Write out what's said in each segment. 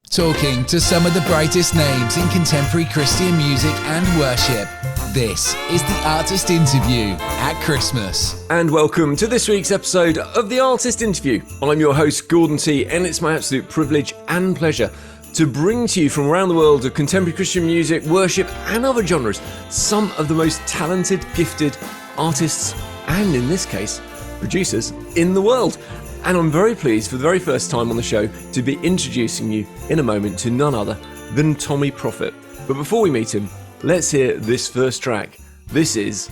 Talking to some of the brightest names in contemporary Christian music and worship. This is the Artist Interview at Christmas. And welcome to this week's episode of the Artist Interview. I'm your host, Gordon T, and it's my absolute privilege and pleasure to bring to you from around the world of contemporary Christian music, worship, and other genres, some of the most talented, gifted artists, and in this case, producers in the world. And I'm very pleased for the very first time on the show to be introducing you in a moment to none other than Tommee Profitt. But before we meet him, let's hear this first track. This is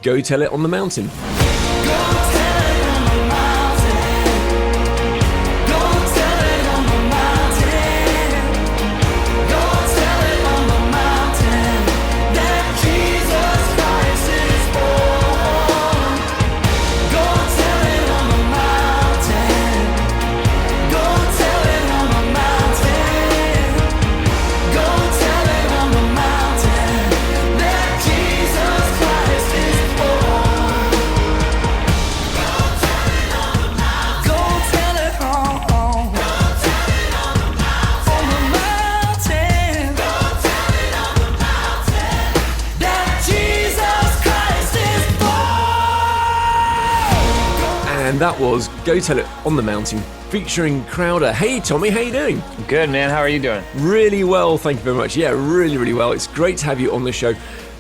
Go Tell It on the Mountain. And that was Go Tell It on the Mountain, featuring Crowder. Hey, Tommee, how you doing? Good, man. How are you doing? Really well, thank you very much. Yeah, really, really well. It's great to have you on the show.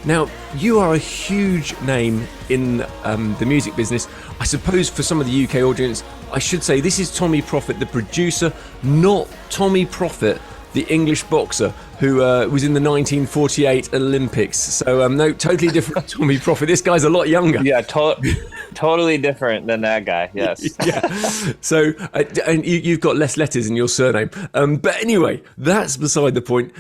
Now, you are a huge name in the music business. I suppose for some of the UK audience, I should say this is Tommee Profitt, the producer, not Tommee Profitt, the English boxer who was in the 1948 Olympics. So, no, totally different Tommee Profitt. This guy's a lot younger. Yeah, totally different than that guy, yes. Yeah. So, and you've got less letters in your surname. But anyway, that's beside the point.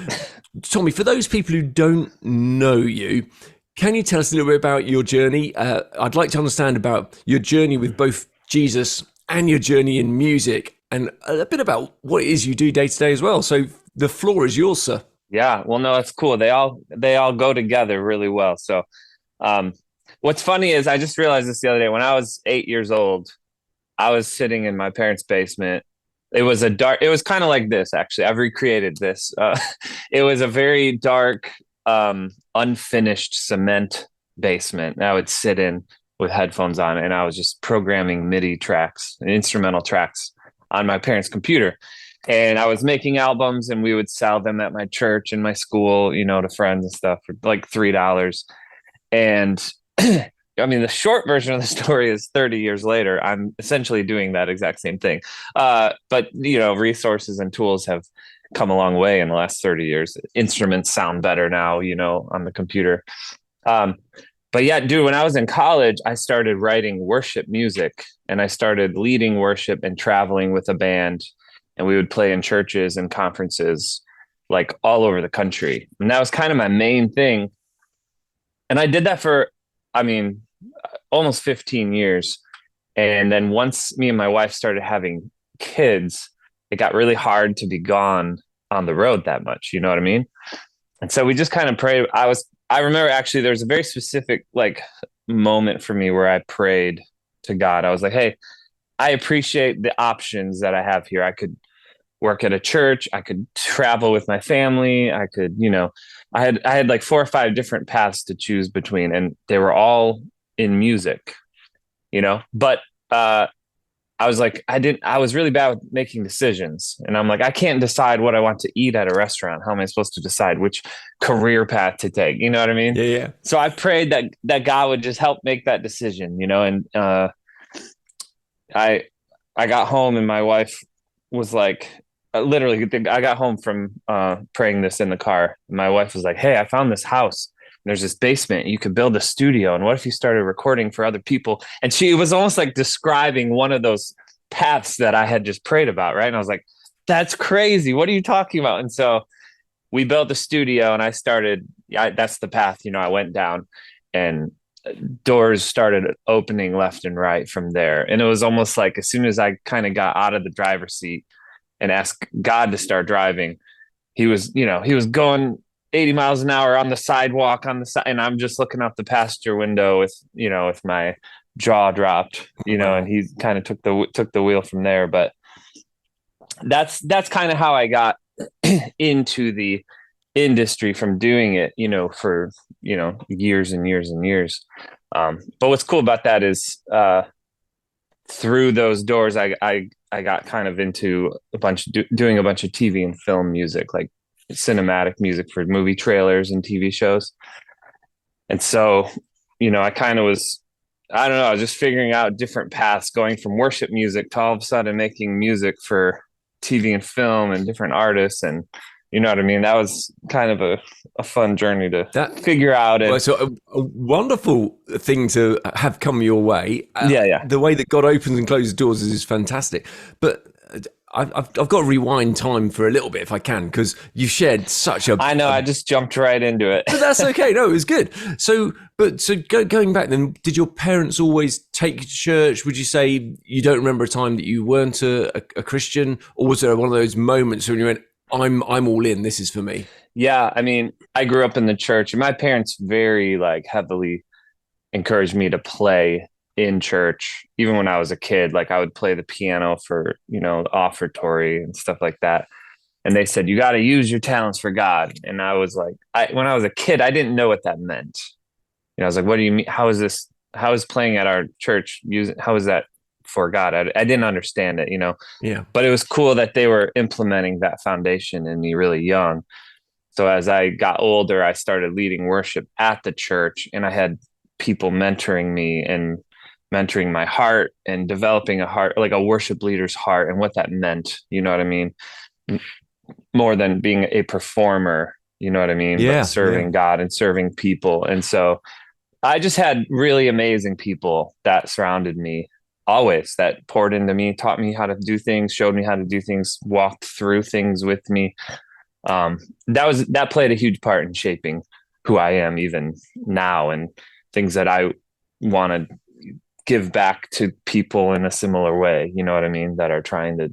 Tommee, for those people who don't know you, can you tell us a little bit about your journey? I'd like to understand about your journey with both Jesus and your journey in music, and a bit about what it is you do day to day as well. So the floor is yours, sir. Yeah, well, no, that's cool. They all go together really well. So what's funny is I just realized this the other day. When I was 8 years old, I was sitting in my parents' basement. It was kind of like this, actually. I've recreated this. It was a very dark, unfinished cement basement. I would sit in with headphones on, and I was just programming MIDI tracks, instrumental tracks on my parents' computer. And I was making albums, and we would sell them at my church and my school, to friends and stuff for like $3. And I mean, the short version of the story is 30 years later, I'm essentially doing that exact same thing. But resources and tools have come a long way in the last 30 years. Instruments sound better now, on the computer. But yeah, dude, when I was in college, I started writing worship music, and I started leading worship and traveling with a band. And we would play in churches and conferences like all over the country. And that was kind of my main thing. And I did that for, almost 15 years. And then once me and my wife started having kids, it got really hard to be gone on the road that much. You know what I mean? And so we just kind of prayed. I remember actually there was a very specific moment for me where I prayed to God. I was like, hey, I appreciate the options that I have here. I could work at a church. I could travel with my family. I could, I had like 4 or 5 different paths to choose between, and they were all in music, but, I was like, I was really bad with making decisions. And I'm like, I can't decide what I want to eat at a restaurant. How am I supposed to decide which career path to take? You know what I mean? Yeah. So I prayed that God would just help make that decision, and, I got home, and my wife was like, literally, I got home from praying this in the car. My wife was like, hey, I found this house. There's this basement. You could build a studio. And what if you started recording for other people? And she was almost like describing one of those paths that I had just prayed about. Right. And I was like, that's crazy. What are you talking about? And so we built a studio, and I started, that's the path, I went down, and doors started opening left and right from there. And it was almost like as soon as I kind of got out of the driver's seat and asked God to start driving, he was going 80 miles an hour on the sidewalk on the side, and I'm just looking out the passenger window with my jaw dropped, and he kind of took the wheel from there. But that's kind of how I got into the industry from doing it, for, years and years and years. But what's cool about that is, through those doors, I got kind of into doing a bunch of TV and film music, like cinematic music for movie trailers and TV shows. And so, I kind of was, I don't know, I was just figuring out different paths, going from worship music to all of a sudden making music for TV and film and different artists. And you know what I mean? That was kind of a fun journey to figure out. And, well, so a wonderful thing to have come your way. Yeah. The way that God opens and closes doors is fantastic. But I've got to rewind time for a little bit if I can, because you shared such a... I know, I just jumped right into it. But that's okay. No, it was good. So going back then, did your parents always take you to church? Would you say you don't remember a time that you weren't a Christian? Or was there one of those moments when you went, I'm all in, this is for me? Yeah, I mean, I grew up in the church, and my parents very heavily encouraged me to play in church. Even when I was a kid, I would play the piano for, the offertory and stuff like that. And they said, you got to use your talents for God. And I was like, when I was a kid, I didn't know what that meant. I was like, what do you mean? How is playing at our church music? How is that for God? I didn't understand it, Yeah. But it was cool that they were implementing that foundation in me really young. So as I got older, I started leading worship at the church, and I had people mentoring me and mentoring my heart and developing a heart, like a worship leader's heart, and what that meant. You know what I mean? More than being a performer, you know what I mean? Yeah. But serving God and serving people. And so I just had really amazing people that surrounded me always, that poured into me, taught me how to do things, showed me how to do things, walked through things with me. That played a huge part in shaping who I am even now, and things that I want to give back to people in a similar way, you know what I mean, that are trying to,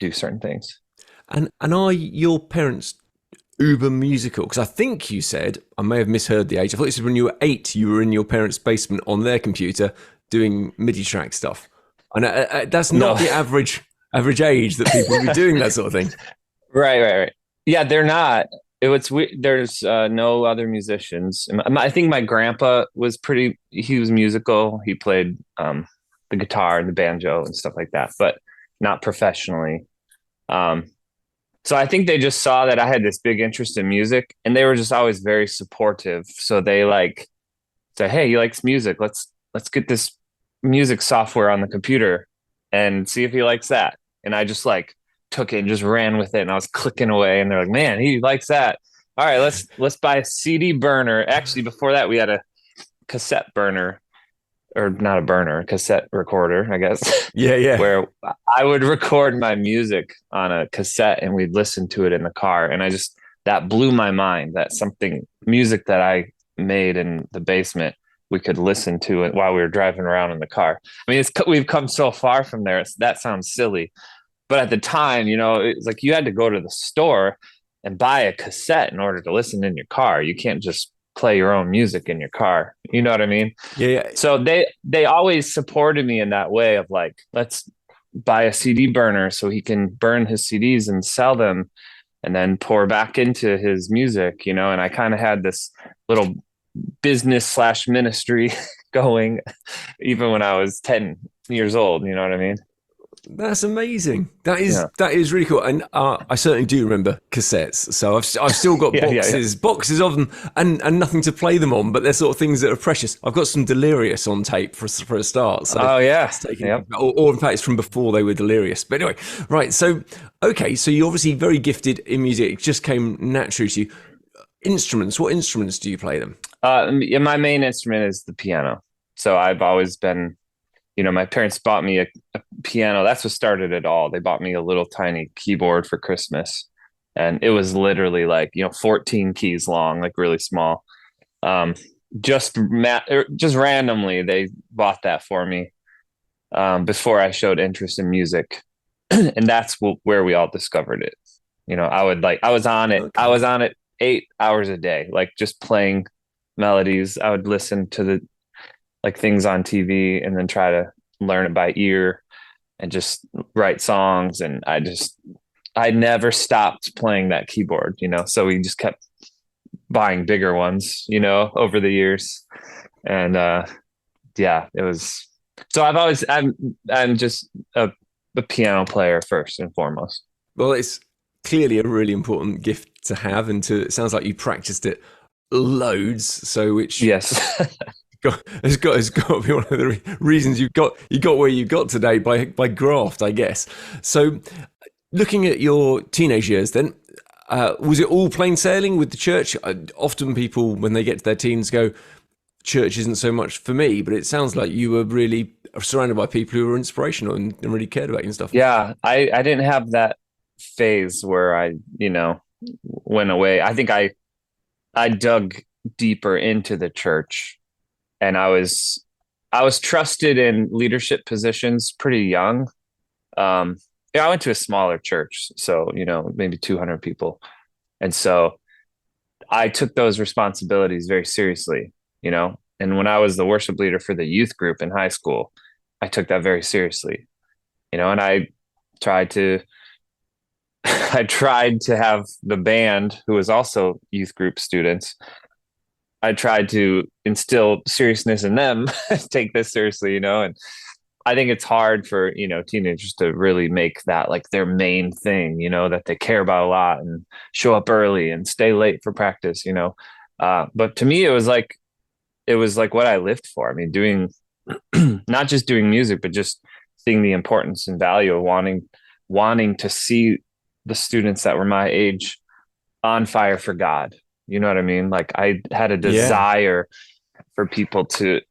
do certain things. And are your parents uber musical? Because I think you said, I may have misheard the age, I thought you said when you were 8, you were in your parents' basement on their computer doing MIDI track stuff. And that's not the average age that people would be doing that sort of thing. Right. Yeah, they're not. There's no other musicians. I think my grandpa he was musical. He played the guitar and the banjo and stuff like that, but not professionally. So I think they just saw that I had this big interest in music, and they were just always very supportive. So they said, hey, he likes music. Let's get this music software on the computer and see if he likes that. And I just took it and just ran with it, and I was clicking away, and they're like, man, he likes that. All right, let's buy a CD burner. Actually, before that, we had a cassette burner, or not a burner, a cassette recorder, I guess. Yeah. Where I would record my music on a cassette, and we'd listen to it in the car. And that blew my mind, that music that I made in the basement, we could listen to it while we were driving around in the car. I mean, we've come so far from there. That sounds silly. But at the time, it's like you had to go to the store and buy a cassette in order to listen in your car. You can't just play your own music in your car. You know what I mean? Yeah. So they always supported me in that way of let's buy a CD burner so he can burn his CDs and sell them and then pour back into his music, and I kind of had this little business / ministry going even when I was 10 years old. You know what I mean? That's amazing. That is really cool. And I certainly do remember cassettes. So I've still got boxes of them, and nothing to play them on, but they're sort of things that are precious. I've got some Delirious on tape for a start. So or in fact, it's from before they were Delirious. But anyway, right. So, okay. So you're obviously very gifted in music. It just came naturally to you. Instruments. What instruments do you play them? My main instrument is the piano. So I've always been, my parents bought me a piano. That's what started it all. They bought me a little tiny keyboard for Christmas, and it was literally 14 keys long, really small. Just randomly, they bought that for me before I showed interest in music, and that's where we all discovered it. I was on it. Okay. I was on it 8 hours a day, just playing melodies. I would listen to the things on TV and then try to learn it by ear and just write songs. And I never stopped playing that keyboard, so we just kept buying bigger ones, over the years. And yeah, it was, so I'm just a piano player first and foremost. Well, it's clearly a really important gift to have, and it sounds like you practiced it loads. So which yes, has got to be one of the reasons you got where you got today by graft, I guess. So looking at your teenage years, then was it all plain sailing with the church? Often people, when they get to their teens, go, church isn't so much for me, but it sounds like you were really surrounded by people who were inspirational and really cared about you and stuff. Yeah, I didn't have that phase where I, went away. I think I dug deeper into the church, and I was trusted in leadership positions pretty young. I went to a smaller church, so maybe 200 people, and so I took those responsibilities very seriously. And when I was the worship leader for the youth group in high school, I took that very seriously. And I tried to have the band, who was also youth group students, I tried to instill seriousness in them, take this seriously, and I think it's hard for, teenagers to really make that like their main thing, that they care about a lot and show up early and stay late for practice, but to me, it was like what I lived for. I mean, doing, not just doing music, but just seeing the importance and value of wanting to see the students that were my age on fire for God. You know what I mean? Like I had a desire for people to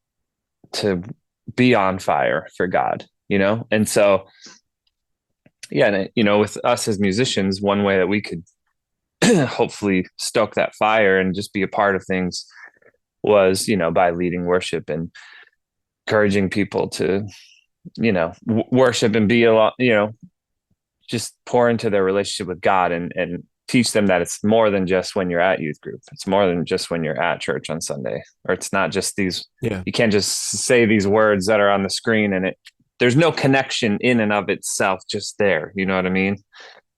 be on fire for God, And so, yeah, with us as musicians, one way that we could hopefully stoke that fire and just be a part of things was, by leading worship and encouraging people to, worship and be a lot, just pour into their relationship with God and teach them that it's more than just when you're at youth group. It's more than just when you're at church on Sunday, or it's not just these, you can't just say these words that are on the screen and there's no connection in and of itself just there. You know what I mean?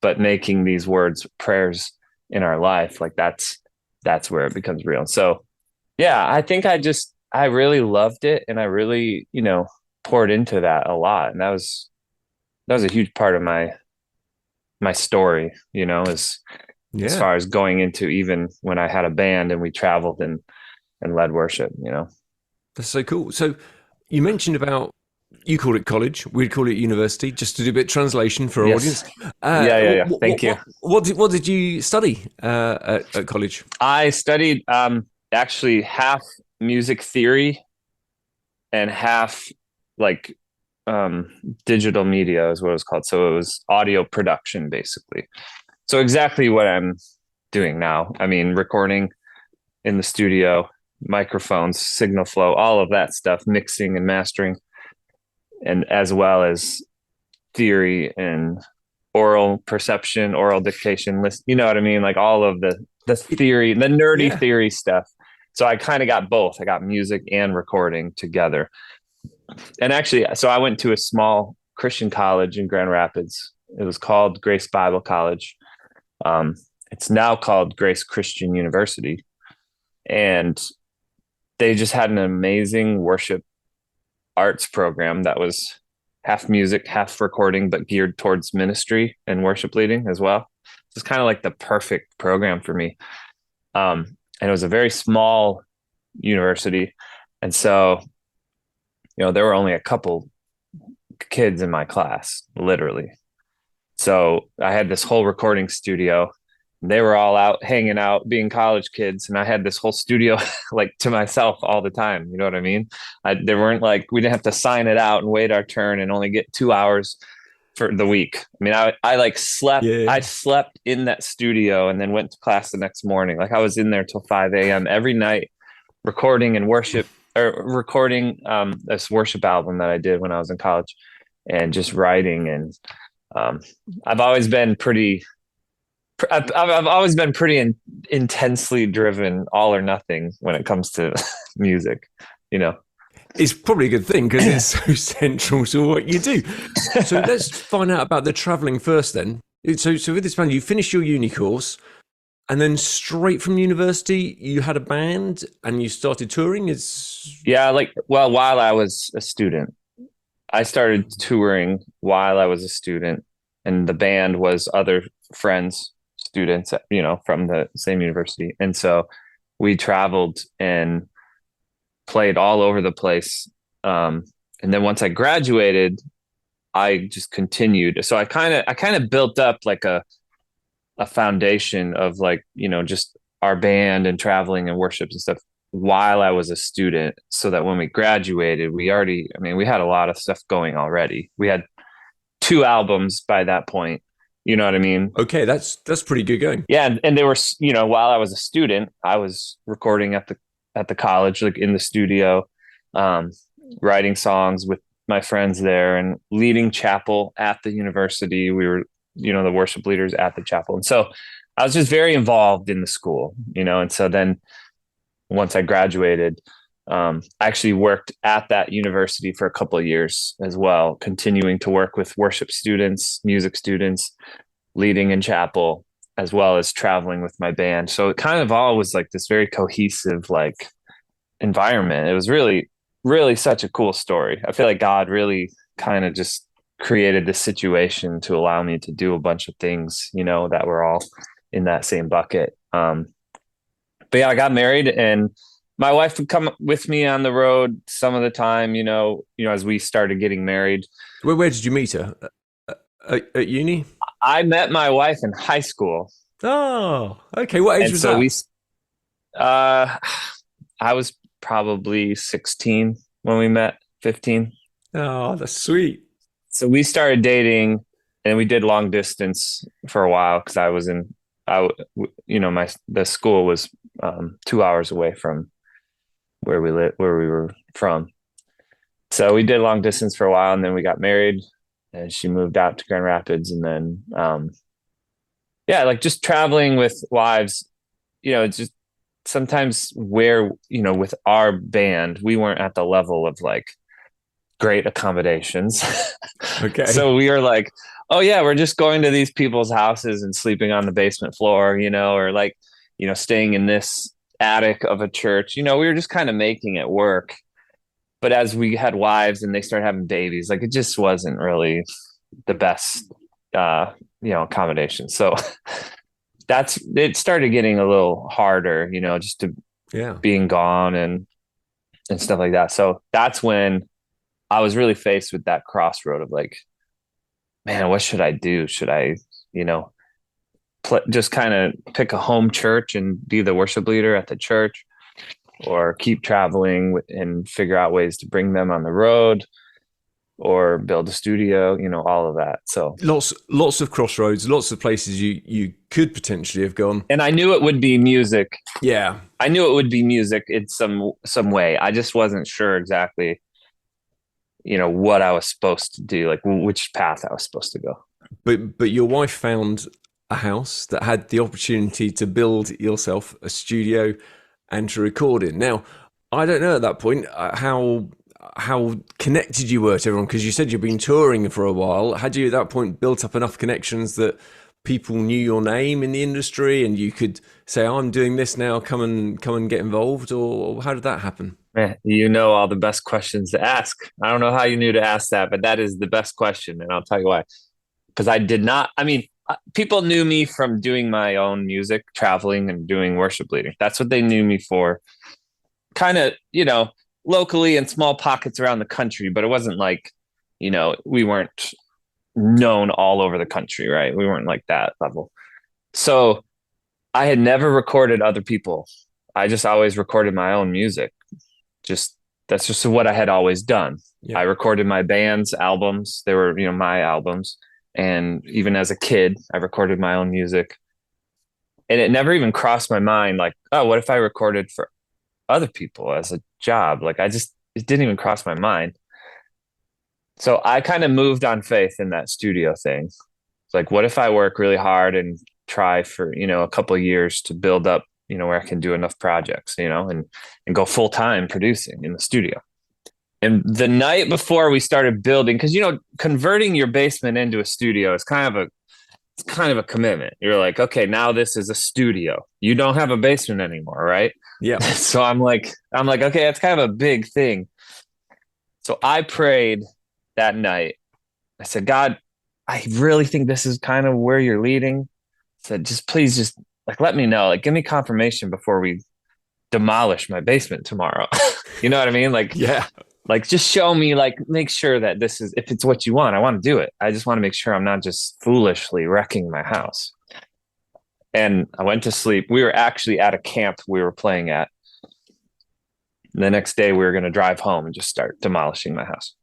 But making these words prayers in our life, like that's where it becomes real. And so, yeah, I think I really loved it, and I really, poured into that a lot. And that was a huge part of my story, as far as going into, even when I had a band and we traveled and led worship, That's so cool. So you mentioned about, you called it college, we'd call it university, just to do a bit of translation for our audience. Yeah. Thank you. What did you study at college? I studied actually half music theory and half like digital media is what it was called. So it was audio production, basically. So exactly what I'm doing now. I mean, recording in the studio, microphones, signal flow, all of that stuff, mixing and mastering, and as well as theory and oral perception, oral dictation list. You know what I mean? Like all of the theory, the nerdy theory stuff. So I kind of got both. I got music and recording together. And actually, so I went to a small Christian college in Grand Rapids. It was called Grace Bible College. It's now called Grace Christian University. And they just had an amazing worship arts program that was half music, half recording, but geared towards ministry and worship leading as well. It's kind of like the perfect program for me. And it was a very small university. And so, there were only a couple kids in my class, literally. So I had this whole recording studio. They were all out hanging out, being college kids. And I had this whole studio like to myself all the time. You know what I mean? They weren't like, we didn't have to sign it out and wait our turn and only get 2 hours for the week. I mean, I like slept, I slept in that studio and then went to class the next morning. Like I was in there till 5 a.m. every night, recording and recording this worship album that I did when I was in college, and just writing. And I've always been pretty intensely driven, all or nothing when it comes to music, It's probably a good thing because it's so central to what you do. So let's find out about the traveling first then. So with this band, you finished your uni course, and then straight from university, you had a band and you started touring. Yeah, while I was a student, I started touring while I was a student, and the band was other friends, students, from the same university. And so we traveled and played all over the place. And then once I graduated, I just continued. So I kind of built up like a foundation of just our band and traveling and worships and stuff while I was a student, so that when we graduated, we had a lot of stuff going already. We had 2 albums by that point. You know what I mean? Okay, that's pretty good going. Yeah, and they were, while I was a student, I was recording at the college, like in the studio, writing songs with my friends there and leading chapel at the university. We were, the worship leaders at the chapel. And so I was just very involved in the school, and so then once I graduated, I actually worked at that university for a couple of years as well, continuing to work with worship students, music students, leading in chapel, as well as traveling with my band. So it kind of all was like this very cohesive, like, environment. It was really, really such a cool story. I feel like God really kind of just created this situation to allow me to do a bunch of things, that were all in that same bucket. But yeah, I got married, and my wife would come with me on the road some of the time, as we started getting married. Where did you meet her? At uni? I met my wife in high school. Oh, okay. What age was that? I was probably 16 when we met, 15. Oh, that's sweet. So we started dating, and we did long distance for a while because the school was 2 hours away from where we were from. So we did long distance for a while, and then we got married, and she moved out to Grand Rapids. And then, just traveling with wives, just sometimes where, with our band, we weren't at the level of like great accommodations. Okay. So we were like, oh yeah, we're just going to these people's houses and sleeping on the basement floor, or staying in this attic of a church. We were just kind of making it work. But as we had wives and they started having babies, like, it just wasn't really the best, accommodation. So it started getting a little harder, just being gone and stuff like that. So that's when I was really faced with that crossroad of like, man, what should I do? Should I, just kind of pick a home church and be the worship leader at the church, or keep traveling and figure out ways to bring them on the road, or build a studio, all of that. So lots of crossroads, lots of places you could potentially have gone. And I knew it would be music. Yeah. I knew it would be music in some way. I just wasn't sure exactly, what I was supposed to do, like which path I was supposed to go. But your wife found a house that had the opportunity to build yourself a studio and to record in. Now, I don't know at that point how connected you were to everyone, because you said you've been touring for a while. Had you at that point built up enough connections that people knew your name in the industry and you could say, I'm doing this now, come and get involved? Or how did that happen? Man, all the best questions to ask. I don't know how you knew to ask that, but that is the best question. And I'll tell you why. Because I did not, people knew me from doing my own music, traveling and doing worship leading. That's what they knew me for. Kind of, locally in small pockets around the country, but it wasn't like, we weren't known all over the country, right? We weren't like that level. So I had never recorded other people. I just always recorded my own music. That's just what I had always done. Yeah. I recorded my band's albums. They were, my albums. And even as a kid, I recorded my own music. And it never even crossed my mind, like, oh, what if I recorded for other people as a job? Like, it didn't even cross my mind. So I kind of moved on faith in that studio thing. It's like, what if I work really hard and try for, a couple of years to build up, where I can do enough projects, and go full time producing in the studio. And the night before we started building, because, converting your basement into a studio is kind of it's kind of a commitment. You're like, okay, now this is a studio. You don't have a basement anymore, right? Yeah. So I'm like, okay, it's kind of a big thing. So I prayed that night. I said, God, I really think this is kind of where you're leading. I said, just please just like let me know. Like give me confirmation before we demolish my basement tomorrow. You know what I mean? Yeah. Like just show me, like make sure that this is, if it's what you want, I want to do it. I just want to make sure I'm not just foolishly wrecking my house. And I went to sleep. We were actually at a camp we were playing at. The next day we were going to drive home and just start demolishing my house.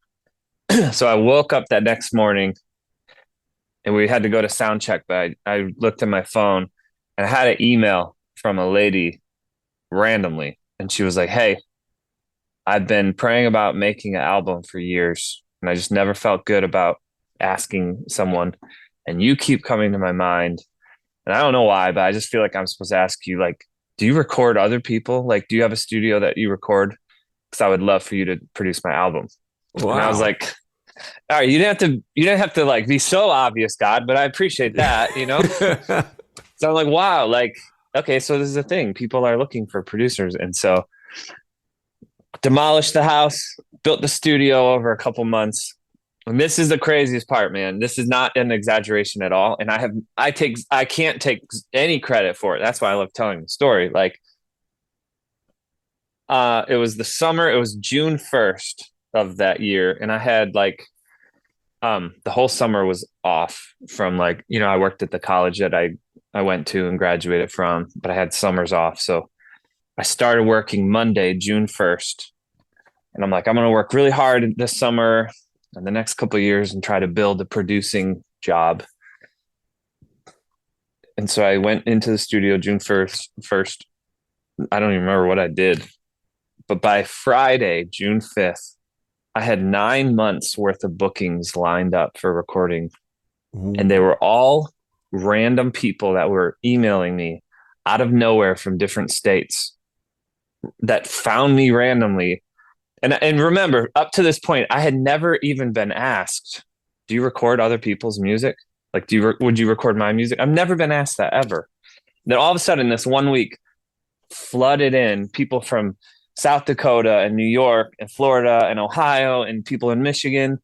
So I woke up that next morning and we had to go to sound check, but I looked at my phone and I had an email from a lady randomly. And she was like, hey, I've been praying about making an album for years, and I just never felt good about asking someone. And you keep coming to my mind. And I don't know why, but I just feel like I'm supposed to ask you, like, do you record other people? Like, do you have a studio that you record? Because I would love for you to produce my album. Wow. And I was like, all right, you didn't have to like be so obvious, God, but I appreciate that, you know? So I'm like, wow, like, okay, so this is a thing. People are looking for producers. And so demolished the house, built the studio over a couple months. And this is the craziest part, man. This is not an exaggeration at all. And I can't take any credit for it. That's why I love telling the story. Like, it was the summer, it was June 1st of that year. And I had like, the whole summer was off from like, you know, I worked at the college that I went to and graduated from, but I had summers off. So I started working Monday, June 1st. And I'm like, I'm going to work really hard this summer and the next couple of years and try to build a producing job. And so I went into the studio June 1st. I don't even remember what I did. But by Friday, June 5th, I had 9 months worth of bookings lined up for recording. Ooh. And they were all random people that were emailing me out of nowhere from different states that found me randomly. And remember, up to this point, I had never even been asked, do you record other people's music? Like, would you record my music? I've never been asked that ever. Then all of a sudden, this 1 week flooded in people from South Dakota and New York and Florida and Ohio and people in Michigan.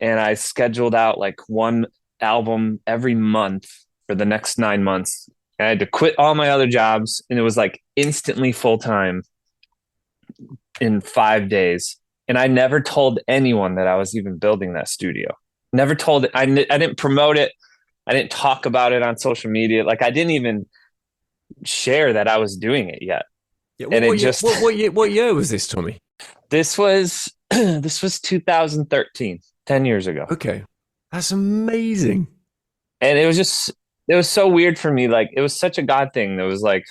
And I scheduled out like one album every month for the next 9 months. And I had to quit all my other jobs. And it was like instantly full-time in 5 days. And I never told anyone that I was even building that studio. Never told it. I didn't promote it. I didn't talk about it on social media. Like I didn't even share that I was doing it yet. Yeah, what year was this, Tommee? This was 2013, 10 years ago. Okay. That's amazing. And it was so weird for me. Like it was such a God thing. It was like,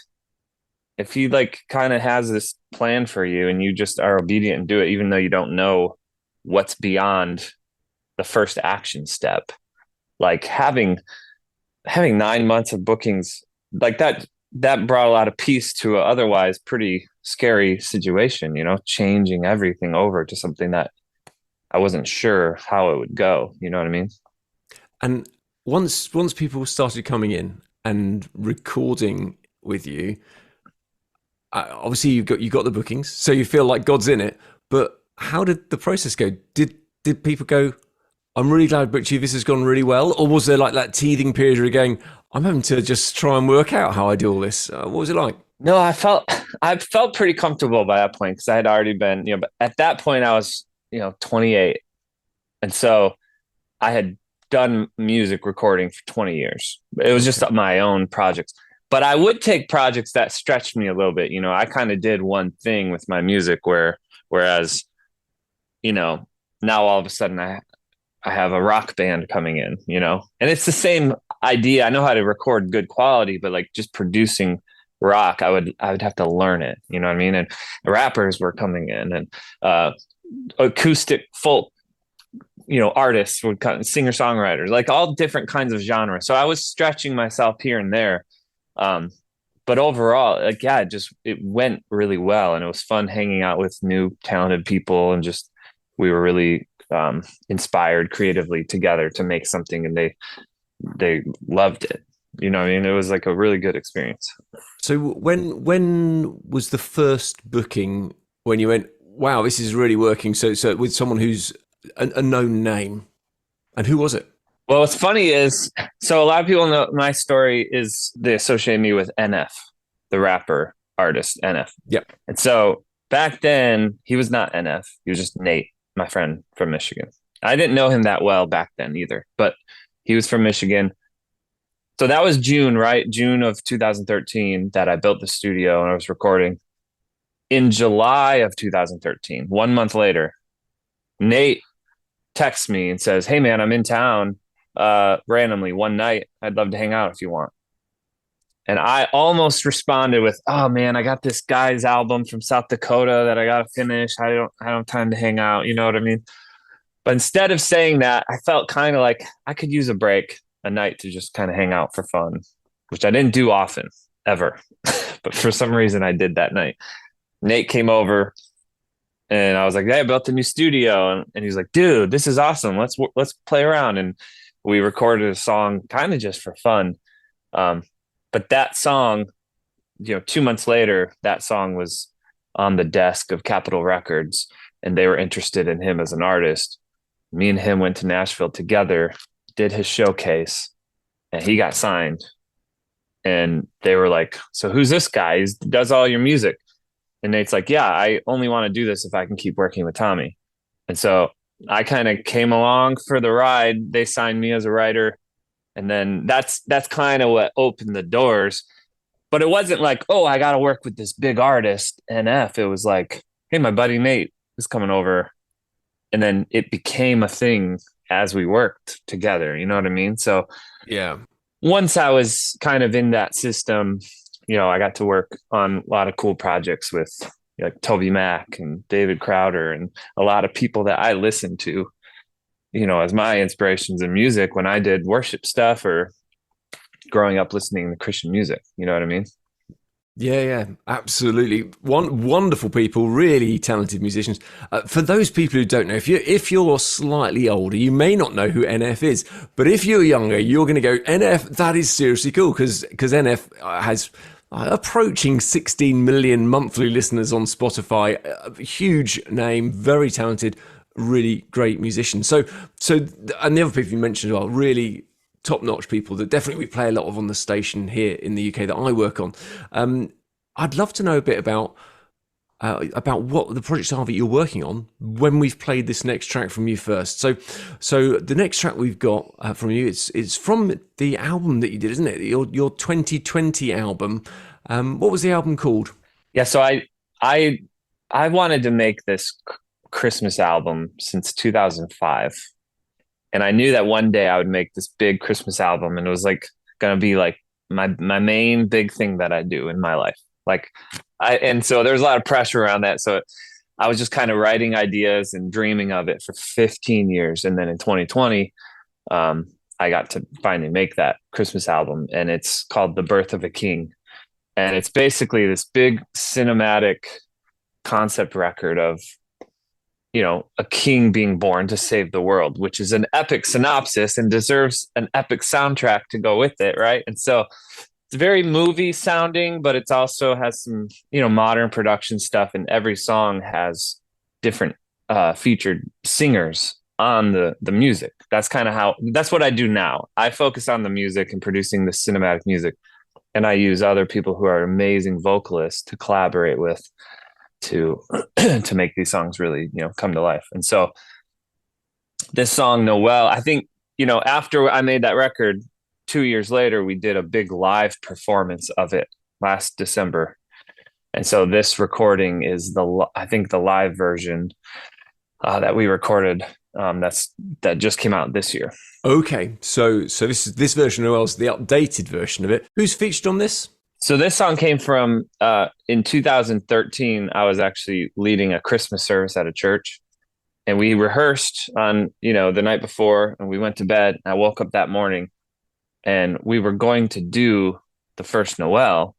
if he like kind of has this plan for you and you just are obedient and do it, even though you don't know what's beyond the first action step, like having 9 months of bookings like that brought a lot of peace to an otherwise pretty scary situation, you know, changing everything over to something that I wasn't sure how it would go. You know what I mean? And once people started coming in and recording with you, obviously you got the bookings, so you feel like God's in it. But how did the process go? Did people go, I'm really glad I booked you, this has gone really well? Or was there like that teething period where you're going, I'm having to just try and work out how I do all this? What was it like? No, I felt pretty comfortable by that point because I had already been, you know, but at that point I was, you know, 28. And so I had done music recording for 20 years. It was just my own projects. But I would take projects that stretched me a little bit. You know, I kind of did one thing with my music whereas, you know, now all of a sudden I have a rock band coming in, you know, and it's the same idea. I know how to record good quality, but like just producing rock, I would have to learn it. You know what I mean? And rappers were coming in and acoustic folk, you know, artists would come, singer-songwriters, like all different kinds of genres. So I was stretching myself here and there. But overall, like, yeah, it went really well. And it was fun hanging out with new talented people and just, we were really inspired creatively together to make something. And they loved it. You know what I mean? It was like a really good experience. So when was the first booking when you went, wow, this is really working? So with someone who's a known name, and who was it? Well, what's funny is, so a lot of people know my story is they associate me with NF, the rapper artist NF. Yep. And so back then he was not NF. He was just Nate, my friend from Michigan. I didn't know him that well back then either, but he was from Michigan. So that was June, right? June of 2013 that I built the studio and I was recording. In July of 2013, 1 month later, Nate texts me and says, "Hey man, I'm in town randomly one night. I'd love to hang out if you want." And I almost responded with, "Oh man, I got this guy's album from South Dakota that I gotta finish. I don't have time to hang out." You know what I mean? But instead of saying that, I felt kind of like I could use a break, a night to just kind of hang out for fun, which I didn't do often, ever. But for some reason I did that night. Nate came over and I was like, "Hey, I built a new studio." And he's like, "Dude, this is awesome. Let's play around." And we recorded a song kind of just for fun. But that song, 2 months later, that song was on the desk of Capitol Records and they were interested in him as an artist. Me and him went to Nashville together, did his showcase, and he got signed. And they were like, "So who's this guy? He does all your music." And Nate's like, "Yeah, I only want to do this if I can keep working with Tommee." And so I kind of came along for the ride. They signed me as a writer. And then that's kind of what opened the doors. But it wasn't like, "Oh, I got to work with this big artist, NF." It was like, "Hey, my buddy Nate is coming over." And then it became a thing as we worked together. You know what I mean? So Yeah. once I was kind of in that system, I got to work on a lot of cool projects with like Toby Mac and David Crowder and a lot of people that I listened to, as my inspirations in music when I did worship stuff or growing up listening to Christian music. You know what I mean? Yeah, absolutely. Wonderful people, really talented musicians. For those people who don't know, if you're slightly older, you may not know who NF is. But if you're younger, you're going to go, "NF, that is seriously cool," because NF has approaching 16 million monthly listeners on Spotify. A huge name, very talented, really great musician. So, and the other people you mentioned are really top-notch people that definitely we play a lot of on the station here in the UK that I work on. I'd love to know a bit about what the projects are that you're working on when we've played this next track from you first. So the next track we've got from you, it's from the album that you did, isn't it? Your 2020 album. What was the album called? Yeah, so I wanted to make this Christmas album since 2005. And I knew that one day I would make this big Christmas album, and it was like going to be like my main big thing that I do in my life. And so there was a lot of pressure around that. So I was just kind of writing ideas and dreaming of it for 15 years. And then in 2020, I got to finally make that Christmas album, and it's called The Birth of a King. And it's basically this big cinematic concept record of, a king being born to save the world, which is an epic synopsis and deserves an epic soundtrack to go with it, right? And so it's very movie sounding, but it also has some, modern production stuff, and every song has different featured singers on the music. That's what I do now. I focus on the music and producing the cinematic music, and I use other people who are amazing vocalists to collaborate with to make these songs really, come to life. And so this song, Noel, I think, after I made that record, 2 years later, we did a big live performance of it last December. And so this recording is I think the live version that we recorded that just came out this year. Okay, so this version of Noel's the updated version of it. Who's featured on this? So this song came from in 2013. I was actually leading a Christmas service at a church, and we rehearsed on the night before, and we went to bed. I woke up that morning, and we were going to do the first Noel,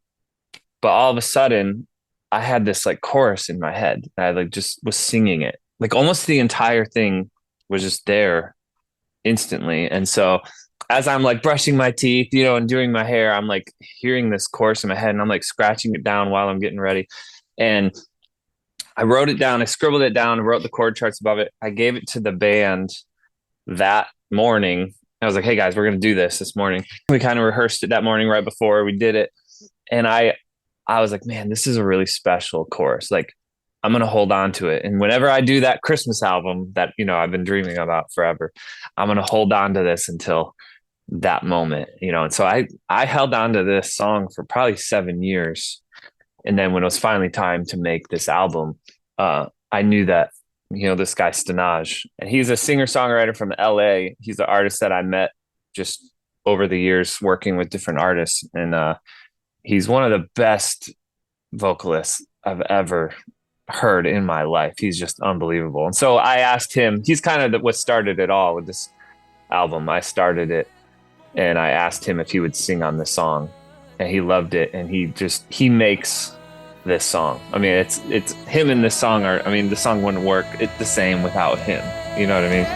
but all of a sudden, I had this like chorus in my head. I just was singing it, like almost the entire thing was just there instantly, and so as I'm like brushing my teeth, and doing my hair, I'm like hearing this chorus in my head, and I'm like scratching it down while I'm getting ready. And I wrote it down, I scribbled it down, and wrote the chord charts above it. I gave it to the band that morning. I was like, hey guys, we're going to do this morning. We kind of rehearsed it that morning right before we did it. And I was like, man, this is a really special chorus. Like, I'm going to hold on to it. And whenever I do that Christmas album that, I've been dreaming about forever, I'm going to hold on to this until that moment, And so I held on to this song for probably 7 years. And then when it was finally time to make this album, I knew that, this guy Stanaj, and he's a singer-songwriter from LA. He's an artist that I met just over the years working with different artists. And he's one of the best vocalists I've ever heard in my life. He's just unbelievable. And so I asked him, he's kind of what started it all with this album. I started it, and I asked him if he would sing on the song, and he loved it. And he makes this song. I mean, it's him and this song the song wouldn't work the same without him. You know what I mean?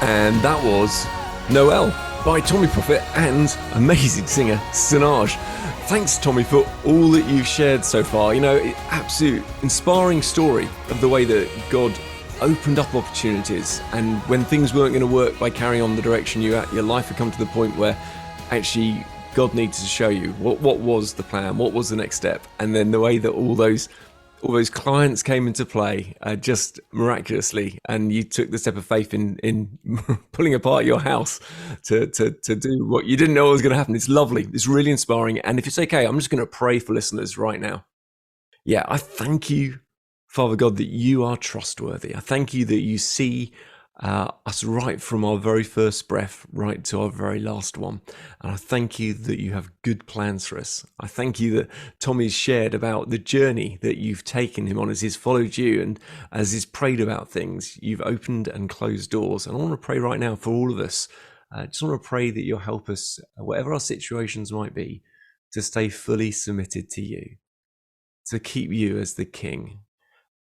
And that was Noel by Tommee Profitt and amazing singer Stanaj. Thanks, Tommee, for all that you've shared so far. Absolute inspiring story of the way that God opened up opportunities, and when things weren't going to work by carrying on the direction your life had come to the point where actually God needed to show you what was the plan, what was the next step, and then the way that all those clients came into play just miraculously, and you took the step of faith in pulling apart your house to do what you didn't know was going to happen. It's lovely. It's really inspiring. And if it's okay, I'm just going to pray for listeners right now. Yeah, I thank you, Father God, that you are trustworthy. I thank you that you see us right from our very first breath right to our very last one. And I thank you that you have good plans for us. I thank you that Tommy's shared about the journey that you've taken him on as he's followed you, and as he's prayed about things, you've opened and closed doors. And I want to pray right now for all of us. I just want to pray that you'll help us, whatever our situations might be, to stay fully submitted to you, to keep you as the King.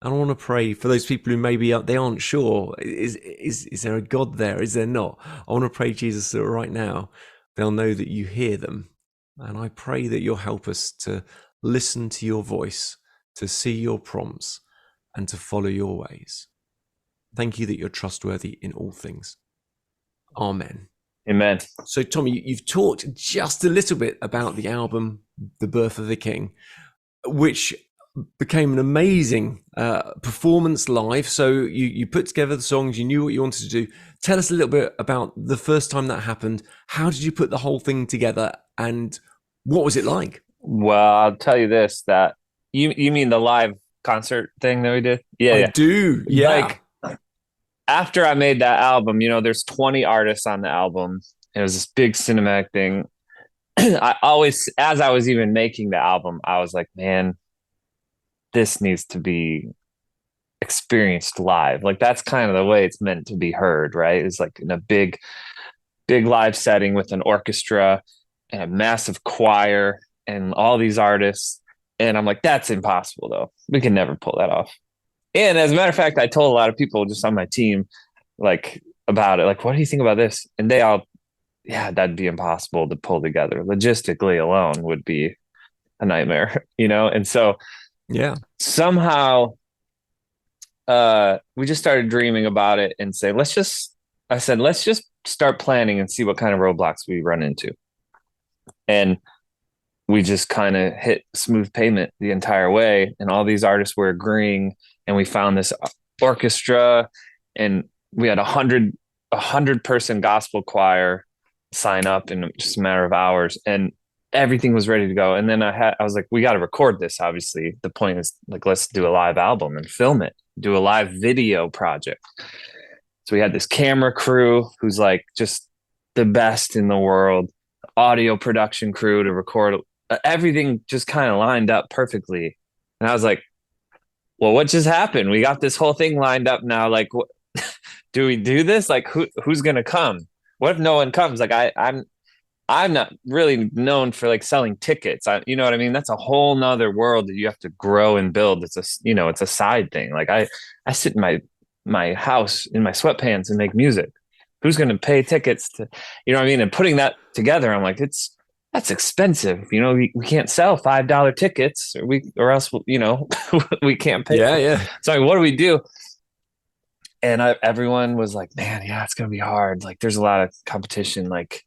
And I want to pray for those people who maybe they aren't sure. Is there a God there? Is there not? I want to pray, Jesus, that right now they'll know that you hear them. And I pray that you'll help us to listen to your voice, to see your prompts, and to follow your ways. Thank you that you're trustworthy in all things. Amen. Amen. So, Tommee, you've talked just a little bit about the album, The Birth of the King, which became an amazing performance live. So you put together the songs, you knew what you wanted to do. Tell us a little bit about the first time that happened. How did you put the whole thing together, and what was it like? Well, I'll tell you this, that you mean the live concert thing that we did? Yeah, I do. Yeah. Like, after I made that album, there's 20 artists on the album. It was this big cinematic thing. I always, as I was even making the album, I was like, man, this needs to be experienced live. Like, that's kind of the way it's meant to be heard, right? It's like in a big live setting with an orchestra and a massive choir and all these artists. And I'm like, that's impossible though. We can never pull that off. And as a matter of fact, I told a lot of people just on my team, like, about it, like, what do you think about this? And they all, yeah, that'd be impossible to pull together. Logistically alone would be a nightmare, And so, yeah, somehow we just started dreaming about it and say, let's just start planning and see what kind of roadblocks we run into. And we just kind of hit smooth pavement the entire way. And all these artists were agreeing, and we found this orchestra, and we had 100 person gospel choir sign up in just a matter of hours, and everything was ready to go. And then I was like, we got to record this. Obviously, the point is like, let's do a live album and film it, do a live video project. So we had this camera crew who's like just the best in the world, audio production crew to record everything, just kind of lined up perfectly. And I was like, well, what just happened? We got this whole thing lined up now. Like, what, do we do this? Like, who's gonna come? What if no one comes? Like, I'm not really known for like selling tickets. You know what I mean? That's a whole nother world that you have to grow and build. It's it's a side thing. Like I sit in my house in my sweatpants and make music. Who's going to pay tickets to, you know what I mean? And putting that together, I'm like, that's expensive. We can't sell $5 tickets or else, we can't pay. Yeah. So what do we do? And everyone was like, man, yeah, it's going to be hard. Like there's a lot of competition. Like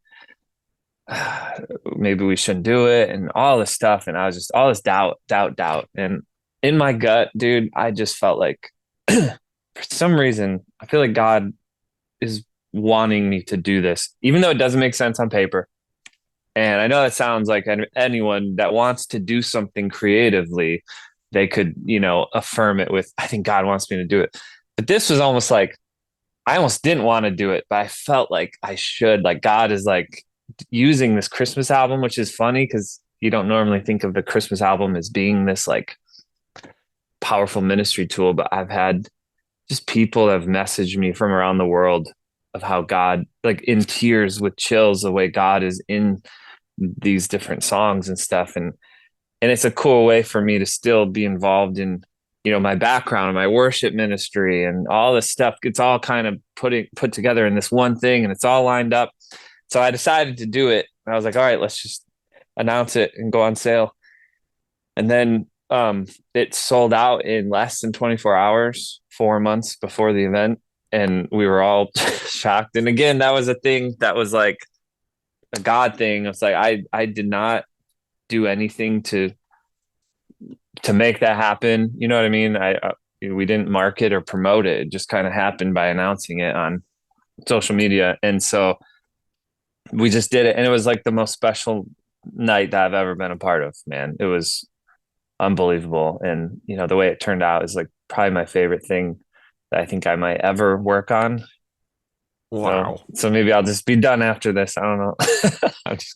maybe we shouldn't do it and all this stuff. And I was just all this doubt. And in my gut, dude, I just felt like for some reason, I feel like God is wanting me to do this, even though it doesn't make sense on paper. And I know that sounds like anyone that wants to do something creatively, they could, affirm it with, I think God wants me to do it. But this was almost like, I almost didn't want to do it, but I felt like I should. Like God is like using this Christmas album, which is funny because you don't normally think of the Christmas album as being this like powerful ministry tool. But I've had just people that have messaged me from around the world of how God, like in tears with chills, the way God is in these different songs and stuff. And it's a cool way for me to still be involved in, my background, my worship ministry and all this stuff. It's all kind of put together in this one thing, and it's all lined up. So I decided to do it. I was like, all right, let's just announce it and go on sale. And then it sold out in less than 24 hours, 4 months before the event. And we were all shocked. And again, that was a thing that was like a God thing. It's like, I did not do anything to make that happen. You know what I mean? We didn't market or promote it. It just kind of happened by announcing it on social media. And so we just did it. And it was like the most special night that I've ever been a part of, man. It was unbelievable. And, the way it turned out is like probably my favorite thing that I think I might ever work on. Wow. So maybe I'll just be done after this. I don't know.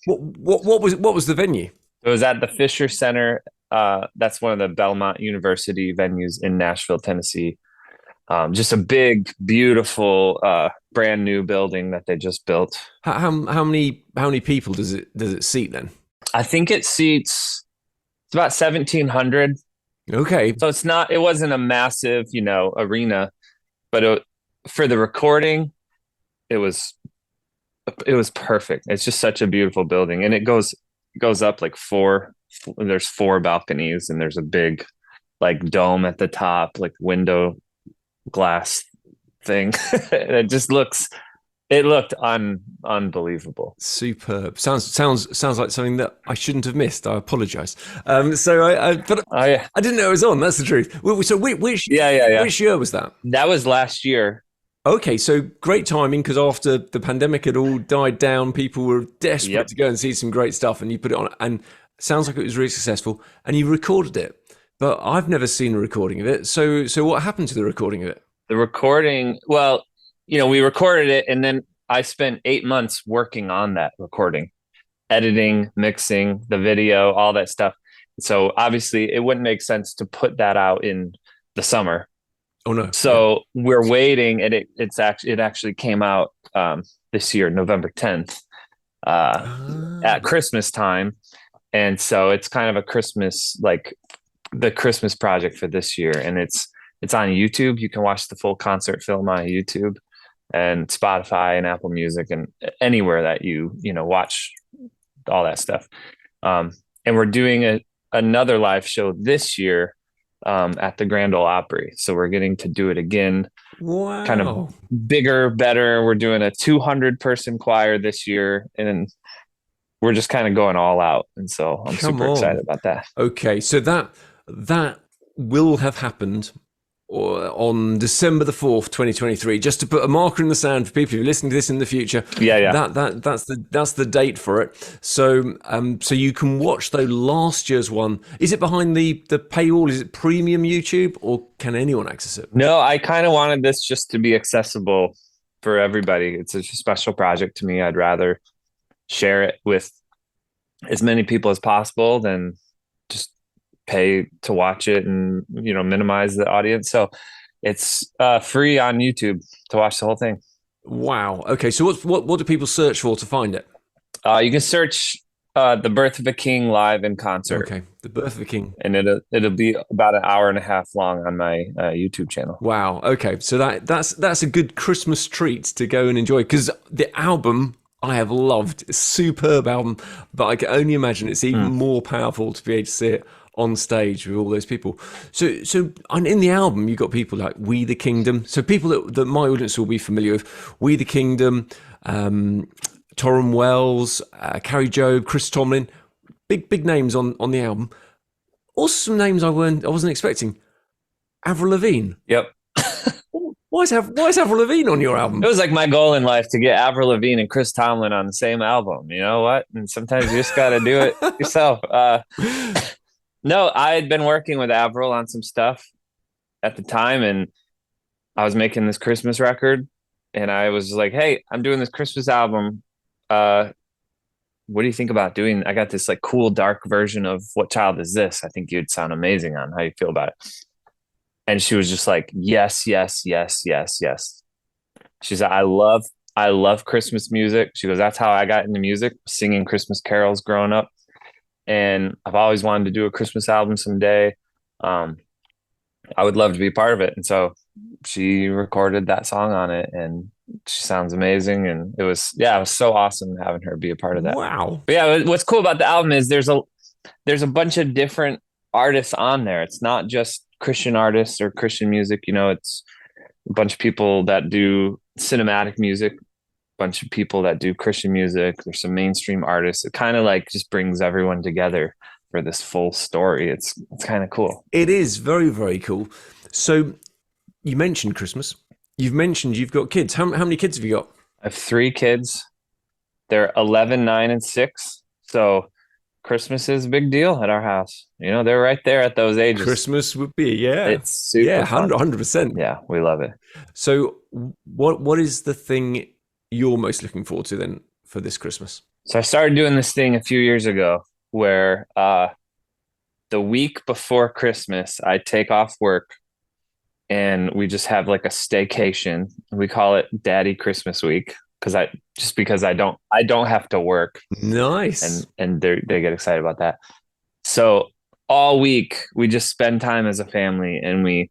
What was the venue? It was at the Fisher Center. That's one of the Belmont University venues in Nashville, Tennessee. Just a big, beautiful, brand new building that they just built. How many people does it seat then? I think it's about 1,700. Okay. So it wasn't a massive, arena, but for the recording, it was perfect. It's just such a beautiful building, and it goes up like there's 4 balconies, and there's a big like dome at the top, like window glass thing. It looked unbelievable. Superb. Sounds like something that I shouldn't have missed. I apologize. So I didn't know it was on. That's the truth. So which year was that? That was last year. Okay, so great timing, because after the pandemic had all died down, people were desperate to go and see some great stuff, and you put it on, and it sounds like it was really successful, and you recorded it. But I've never seen a recording of it. So what happened to the recording of it? The recording, well, we recorded it, and then I spent 8 months working on that recording, editing, mixing the video, all that stuff. So obviously it wouldn't make sense to put that out in the summer. Oh no! So we're waiting, and it actually came out this year, November 10th, at Christmas time, and so it's kind of a Christmas, like the Christmas project for this year, and it's on YouTube. You can watch the full concert film on YouTube, and Spotify and Apple Music and anywhere that you watch all that stuff. And we're doing another live show this year. At the Grand Ole Opry. So we're getting to do it again. Wow. Kind of bigger, better. We're doing a 200 person choir this year. And we're just kind of going all out. And so I'm super excited about that. Okay. So that will have happened on December the 4th, 2023, just to put a marker in the sand for people who are listening to this in the future. Yeah. That's the date for it. So so you can watch though last year's one. Is it behind the paywall? Is it premium YouTube, or can anyone access it? No, I kind of wanted this just to be accessible for everybody. It's a special project to me. I'd rather share it with as many people as possible than just pay to watch it and, you know, minimize the audience. So it's free on YouTube to watch the whole thing. Wow. Okay. So what do people search for to find it? You can search The Birth of a King live in concert. Okay. The Birth of a King. And it'll be about an hour and a half long on my YouTube channel. Wow. Okay. So that's a good Christmas treat to go and enjoy, because the album I have loved. It's a superb album, but I can only imagine it's even more powerful to be able to see it on stage with all those people. So in the album, you've got people like We the Kingdom. So people that my audience will be familiar with: We the Kingdom, Tauren Wells, Carrie Job, Chris Tomlin. Big names on the album. Also some names I wasn't expecting. Avril Lavigne. Yep. Why is Avril Lavigne on your album? It was like my goal in life to get Avril Lavigne and Chris Tomlin on the same album. You know what? And sometimes you just got to do it yourself. No, I had been working with Avril on some stuff at the time, and I was making this Christmas record, and I was like, hey, I'm doing this Christmas album. What do you think about doing? I got this like cool, dark version of What Child Is This? I think you'd sound amazing on. How you feel about it? And she was just like, yes. She said, I love Christmas music. She goes, that's how I got into music, singing Christmas carols growing up. And I've always wanted to do a Christmas album someday. I would love to be a part of it. And so she recorded that song on it, and she sounds amazing. And it was so awesome having her be a part of that. Wow. But yeah, what's cool about the album is there's a bunch of different artists on there. It's not just Christian artists or Christian music. You know, it's a bunch of people that do cinematic music, bunch of people that do Christian music. There's some mainstream artists. It kind of like just brings everyone together for this full story. It's kind of cool. It is very, very cool. So you mentioned Christmas. You've mentioned you've got kids. How many kids have you got? I have 3 kids. They're 11, 9, and 6. So Christmas is a big deal at our house. You know, they're right there at those ages. Christmas would be, It's super fun. 100%. Yeah, we love it. So what is the thing you're most looking forward to then for this Christmas? So I started doing this thing a few years ago where the week before Christmas, I take off work and we just have like a staycation. We call it Daddy Christmas Week because I don't have to work. Nice. And they get excited about that. So all week we just spend time as a family, and we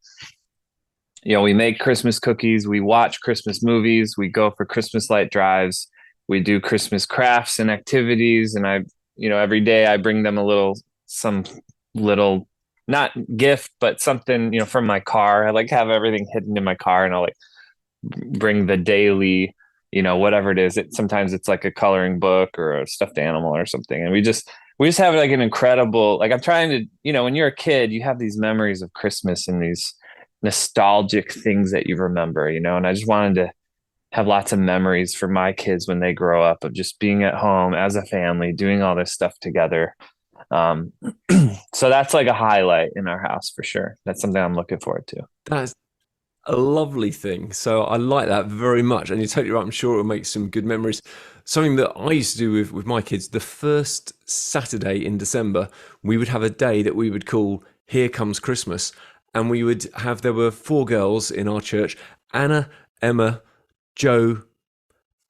make Christmas cookies, we watch Christmas movies, we go for Christmas light drives, we do Christmas crafts and activities. And every day I bring them some little, not gift, but something, from my car. I like have everything hidden in my car, and I'll like bring the daily, whatever it is. Sometimes it's like a coloring book or a stuffed animal or something. And we just have like an incredible, like I'm trying to, when you're a kid, you have these memories of Christmas and these nostalgic things that you remember, and I just wanted to have lots of memories for my kids when they grow up of just being at home as a family, doing all this stuff together. So that's like a highlight in our house for sure. That's something I'm looking forward to. That's a lovely thing. So I like that very much. And you're totally right. I'm sure it'll make some good memories. Something that I used to do with my kids, the first Saturday in December, we would have a day that we would call Here Comes Christmas. And we would there were 4 girls in our church: Anna, Emma, Joe,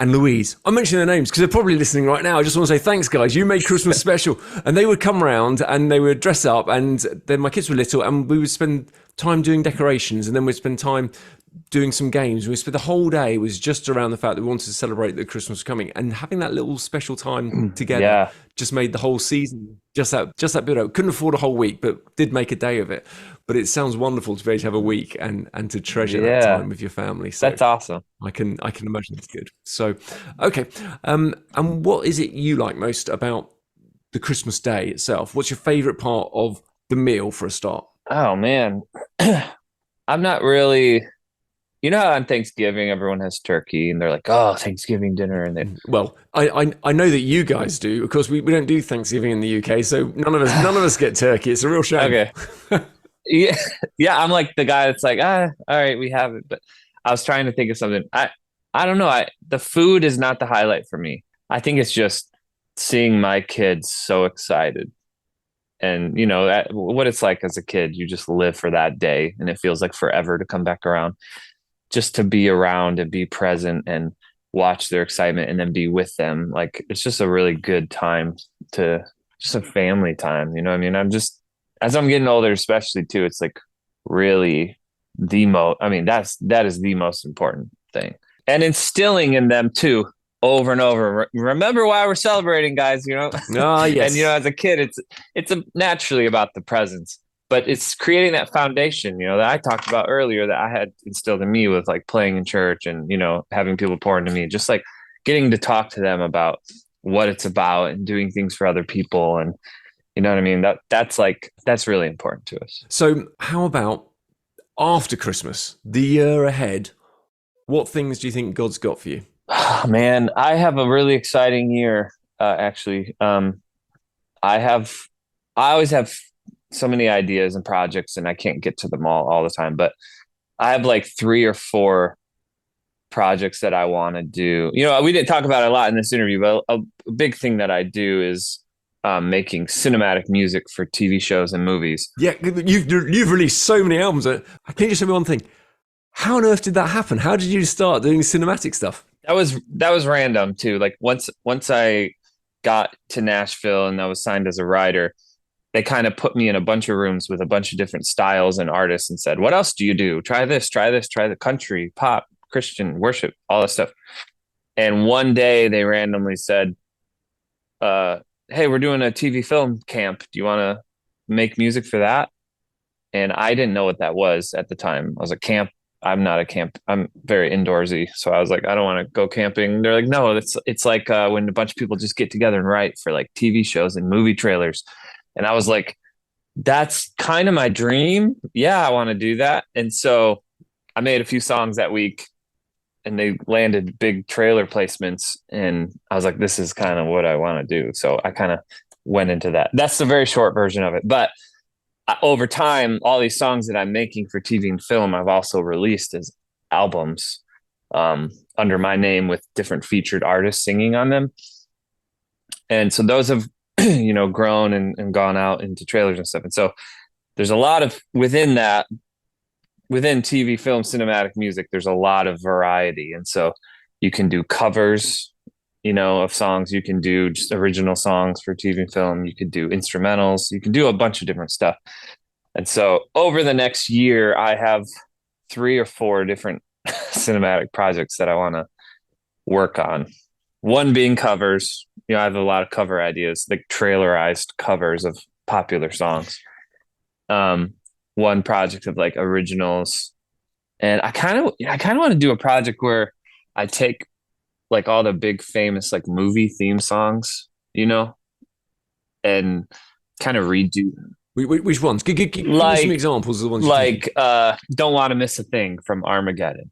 and Louise. I'm mentioning their names because they're probably listening right now. I just want to say thanks, guys. You made Christmas special. And they would come around and they would dress up, and then my kids were little, and we would spend time doing decorations, and then we'd spend time doing some games. We spent the whole day was just around the fact that we wanted to celebrate that Christmas was coming, and having that little special time together Yeah. just made the whole season just that bit of. Couldn't afford a whole week, but did make a day of it. But it sounds wonderful to be able to have a week and to treasure that time with your family. So that's awesome. I can imagine it's good. So, okay. And what is it you like most about the Christmas day itself? What's your favorite part of the meal for a start? Oh man. I'm not really, you know, how on Thanksgiving everyone has turkey and they're like, oh, Thanksgiving dinner, and then well, I know that you guys do. Of course, we don't do Thanksgiving in the UK, so none of us get turkey. It's a real shame. Okay. Yeah, I'm like the guy that's like, all right, we have it. But I was trying to think of something. I don't know. The food is not the highlight for me. I think it's just seeing my kids so excited. And you know what it's like as a kid, you just live for that day and it feels like forever to come back around, just to be around and be present and watch their excitement and then be with them. Like, it's just a really good time, just a family time. You know what I mean? As I'm getting older, especially too, it's like really that is the most important thing, and instilling in them too, over and over. Remember why we're celebrating, guys, you know? Ah, yes. And, you know, as a kid, it's naturally about the presents, but it's creating that foundation, you know, that I talked about earlier that I had instilled in me with like playing in church and, you know, having people pour into me, just like getting to talk to them about what it's about and doing things for other people. And, you know what I mean? That's really important to us. So how about after Christmas, the year ahead? What things do you think God's got for you? Oh, man, I have a really exciting year, actually. I always have so many ideas and projects, and I can't get to them all the time, but I have like 3 or 4 projects that I want to do. You know, we didn't talk about it a lot in this interview, but a big thing that I do is making cinematic music for TV shows and movies. Yeah, you've released so many albums. Can you just tell me one thing? How on earth did that happen? How did you start doing cinematic stuff? That was random too. Like once I got to Nashville and I was signed as a writer, they kind of put me in a bunch of rooms with a bunch of different styles and artists and said, what else do you do? Try this, try the country, pop, Christian, worship, all that stuff. And one day they randomly said, hey, we're doing a TV film camp. Do you want to make music for that? And I didn't know what that was at the time. I was like, camp? I'm not a camp. I'm very indoorsy. So I was like, I don't want to go camping. They're like, no, it's like when a bunch of people just get together and write for like TV shows and movie trailers. And I was like, that's kind of my dream. Yeah, I want to do that. And so I made a few songs that week and they landed big trailer placements. And I was like, this is kind of what I want to do. So I kind of went into that. That's the very short version of it. But over time, all these songs that I'm making for TV and film, I've also released as albums under my name with different featured artists singing on them. And so those have, you know, grown and gone out into trailers and stuff. And so there's a lot of within TV, film, cinematic music, there's a lot of variety. And so you can do covers, you know, of songs. You can do just original songs for TV and film. You could do instrumentals. You can do a bunch of different stuff. And so over the next year, I have 3 or 4 different cinematic projects that I want to work on. One being covers. You know, I have a lot of cover ideas, like trailerized covers of popular songs. One project of like originals. And I kind of want to do a project where I take like all the big famous like movie theme songs, you know, and kind of redo them. Which ones? Give me some examples of the ones. Like Don't Want to Miss a Thing from Armageddon,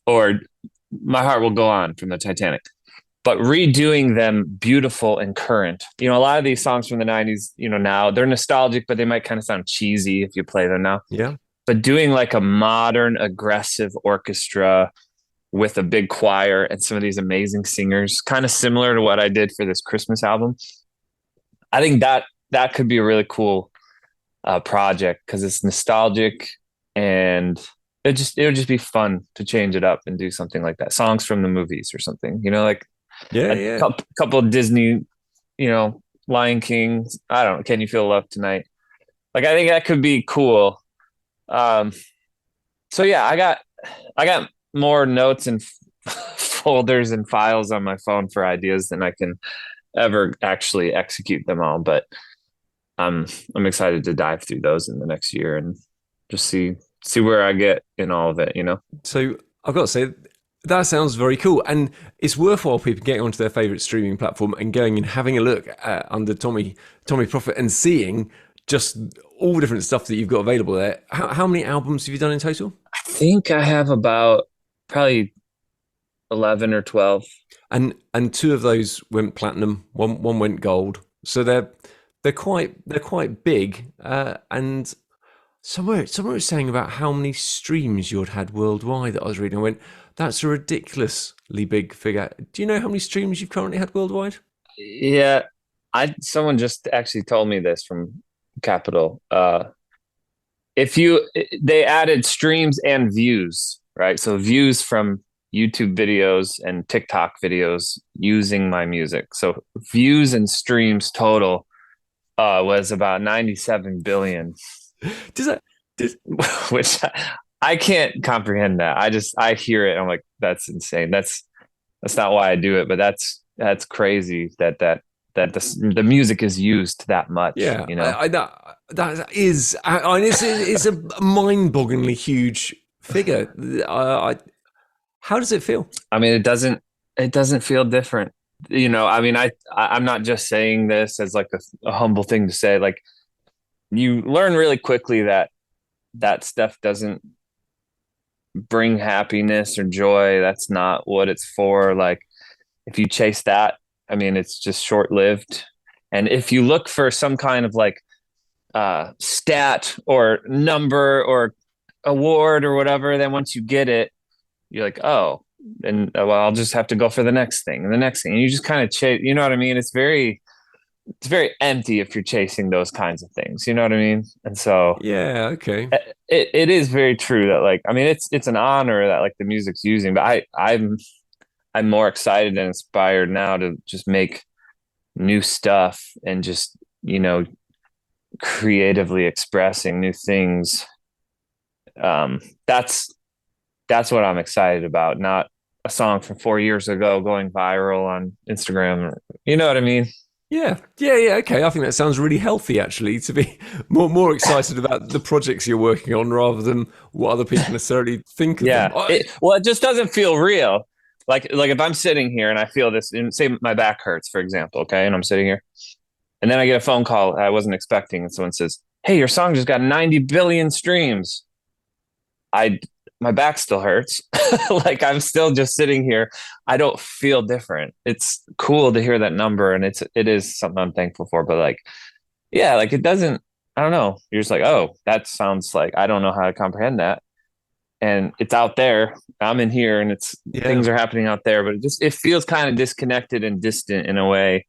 or My Heart Will Go On from the Titanic, but redoing them beautiful and current. You know, a lot of these songs from the 90s, you know, now they're nostalgic, but they might kind of sound cheesy if you play them now. Yeah. But doing like a modern, aggressive orchestra with a big choir and some of these amazing singers, kind of similar to what I did for this Christmas album. I think that could be a really cool project because it's nostalgic and it would just be fun to change it up and do something like that. Songs from the movies or something, you know, like a couple of Disney, you know, Lion King. I don't know. Can You Feel Love Tonight? Like, I think that could be cool. So yeah, I got more notes and folders and files on my phone for ideas than I can ever actually execute them all. But I'm excited to dive through those in the next year and just see where I get in all of it, you know? So I've got to say, that sounds very cool. And it's worthwhile people getting onto their favorite streaming platform and going and having a look at, under Tommee Profitt, and seeing just all the different stuff that you've got available there. How many albums have you done in total? I think I have about probably 11 or 12. And two of those went platinum, one went gold. So they're quite big. And somewhere was saying about how many streams you'd had worldwide that I was reading. I went, that's a ridiculously big figure. Do you know how many streams you've currently had worldwide? Yeah, someone just actually told me this from Capital. They added streams and views, right? So views from YouTube videos and TikTok videos using my music. So views and streams total was about 97 billion. Which I can't comprehend that. I hear it. I'm like, that's insane. That's not why I do it, but that's crazy that the music is used that much. Yeah, you know, that is, it's a mind-bogglingly huge figure. How does it feel? I mean, it doesn't feel different. You know, I mean, I'm not just saying this as like a humble thing to say. Like, you learn really quickly that stuff doesn't bring happiness or joy. That's not what it's for. Like, if you chase that, I mean, it's just short-lived. And if you look for some kind of like stat or number or award or whatever, then once you get it, you're like, oh, and well, I'll just have to go for the next thing and the next thing. And you just kind of chase, you know what I mean? It's very empty if you're chasing those kinds of things. You know what I mean? And so, yeah, okay. It is very true that, like, I mean, it's an honor that like the music's using, but I'm more excited and inspired now to just make new stuff and just, you know, creatively expressing new things. That's what I'm excited about. Not a song from 4 years ago going viral on Instagram. You know what I mean? Yeah. Okay, I think that sounds really healthy, actually, to be more excited about the projects you're working on rather than what other people necessarily think of them. It just doesn't feel real. Like if I'm sitting here and I feel this, and say my back hurts, for example, okay, and I'm sitting here, and then I get a phone call I wasn't expecting, and someone says, "Hey, your song just got 90 billion streams." My back still hurts. Like, I'm still just sitting here. I don't feel different. It's cool to hear that number, and it is something I'm thankful for. But like, yeah, like it doesn't. I don't know. You're just like, oh, that sounds like, I don't know how to comprehend that. And it's out there. I'm in here, and things are happening out there. But it feels kind of disconnected and distant in a way.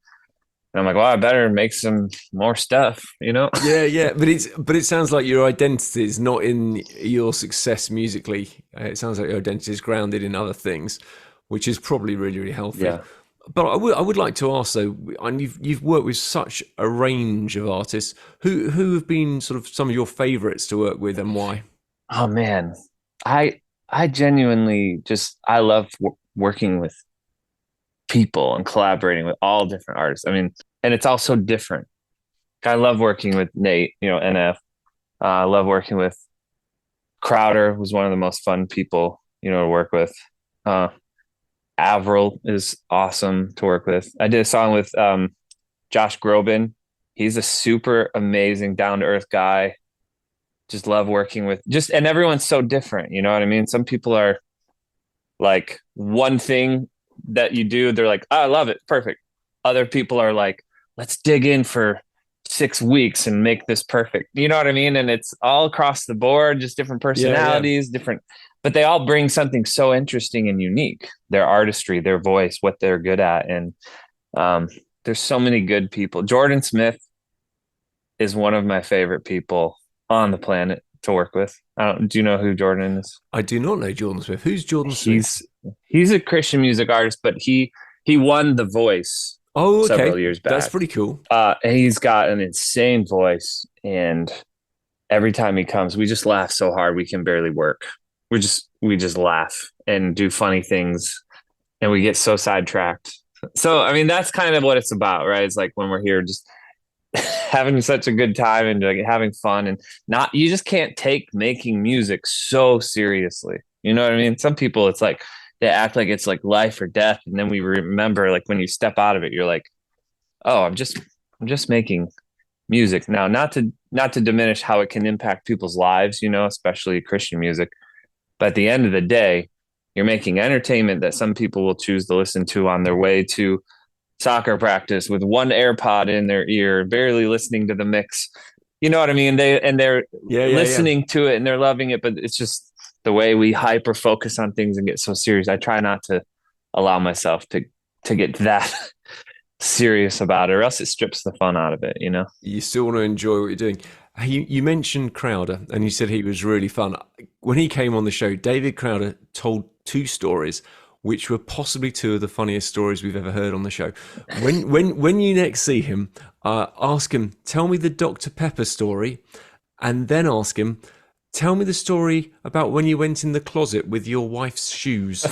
And I'm like, well, I better make some more stuff, you know? Yeah. But it sounds like your identity is not in your success musically. It sounds like your identity is grounded in other things, which is probably really, really healthy. Yeah. But I would like to ask though, and you've worked with such a range of artists. Who have been sort of some of your favorites to work with, and why? Oh man, I genuinely I love working with people and collaborating with all different artists. I mean, and it's all so different. I love working with Nate, you know, NF. I love working with Crowder, who's one of the most fun people, you know, to work with. Avril is awesome to work with. I did a song with Josh Groban. He's a super amazing, down-to-earth guy. Just love working with and everyone's so different, you know what I mean? Some people are like, one thing that you do, they're like, oh, I love it, perfect. Other people are like, let's dig in for 6 weeks and make this perfect. You know what I mean? And it's all across the board, just different personalities, different, but they all bring something so interesting and unique. Their artistry, their voice, what they're good at. And there's so many good people. Jordan Smith is one of my favorite people on the planet to work with. Do you know who Jordan is? I do not know Jordan Smith. Who's Jordan Smith? He's a Christian music artist, but he won The Voice several years back. That's pretty cool. And he's got an insane voice, and every time he comes, we just laugh so hard we can barely work. we just laugh and do funny things, and we get so sidetracked. So, I mean, that's kind of what it's about, right? It's like when we're here just having such a good time and like having fun, and you just can't take making music so seriously. You know what I mean? Some people, it's like they act like it's like life or death. And then we remember, like, when you step out of it, you're like, oh, I'm just making music now. Not to diminish how it can impact people's lives, you know, especially Christian music. But at the end of the day, you're making entertainment that some people will choose to listen to on their way to soccer practice with one AirPod in their ear, barely listening to the mix. You know what I mean? They're listening to it and they're loving it, but it's just the way we hyper focus on things and get so serious. I try not to allow myself to get that serious about it, or else it strips the fun out of it, you know? You still want to enjoy what you're doing. You mentioned Crowder, and you said he was really fun. When he came on the show, David Crowder told 2 stories, which were possibly 2 of the funniest stories we've ever heard on the show. When you next see him, ask him, tell me the Dr. Pepper story, and then ask him, tell me the story about when you went in the closet with your wife's shoes.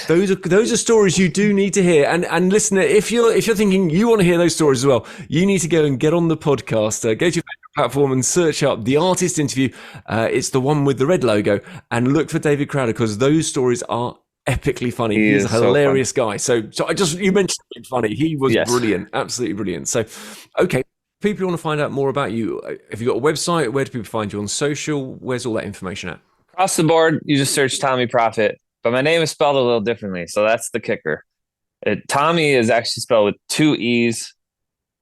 Those are stories you do need to hear. And listener, if you're thinking you want to hear those stories as well, you need to go and get on the podcast, go to your favorite platform and search up The Artist Interview. It's the one with the red logo, and look for David Crowder, because those stories are epically funny. He's a hilarious guy. So you mentioned him funny. He was brilliant, absolutely brilliant. So, okay. People want to find out more about you. Have you got a website? Where do people find you on social? Where's all that information at? Across the board, you just search Tommee Profitt, but my name is spelled a little differently, so that's the kicker. Tommee is actually spelled with 2 E's